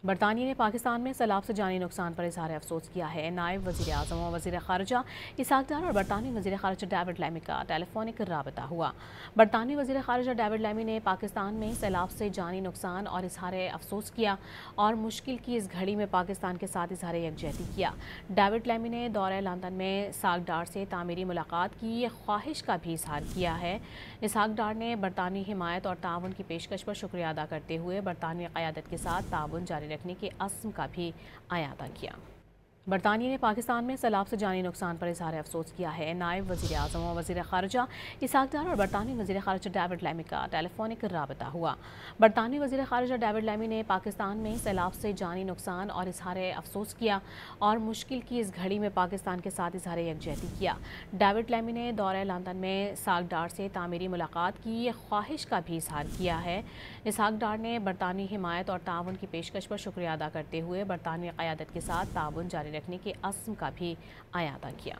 برطانیہ نے پاکستان میں سیلاب سے جانی نقصان پر اظہار افسوس کیا ہے۔ نائب وزیر اعظم اور وزیر خارجہ اسحاق ڈار اور برطانوی وزیر خارجہ ڈیوڈ لیمی کا ٹیلی فونک رابطہ ہوا۔ برطانوی وزیر خارجہ ڈیوڈ لیمی نے پاکستان میں سیلاب سے جانی نقصان اور اظہار افسوس کیا اور مشکل کی اس گھڑی میں پاکستان کے ساتھ اظہار یکجہتی کیا۔ ڈیوڈ لیمی نے دورہ لندن میں اسحاق ڈار سے تعمیری ملاقات کی خواہش کا بھی اظہار کیا ہے۔ اسحاق ڈار نے برطانوی حمایت اور تعاون کی پیشکش پر شکریہ ادا کرتے ہوئے برطانوی قیادت کے ساتھ تعاون جاری رکھنے کے عزم کا بھی اعادہ کیا۔ برطانیہ نے پاکستان میں سیلاب سے جانی نقصان پر اظہار افسوس کیا ہے۔ نائب وزیر اعظم اور وزیر خارجہ اسحاق ڈار اور برطانوی وزیر خارجہ ڈیوڈ لیمی کا ٹیلی فونک رابطہ ہوا۔ برطانوی وزیر خارجہ ڈیوڈ لیمی نے پاکستان میں سیلاب سے جانی نقصان اور اظہار افسوس کیا اور مشکل کی اس گھڑی میں پاکستان کے ساتھ اظہار یکجہتی کیا۔ ڈیوڈ لیمی نے دورہ لندن میں اسحاق ڈار سے تعمیری ملاقات کی خواہش کا بھی اظہار کیا ہے۔ اسحاق ڈار نے برطانوی حمایت اور تعاون کی پیشکش پر شکریہ ادا کرتے ہوئے برطانوی قیادت کے ساتھ تعاون جاری رکھنے کے عزم کا بھی اعادہ کیا۔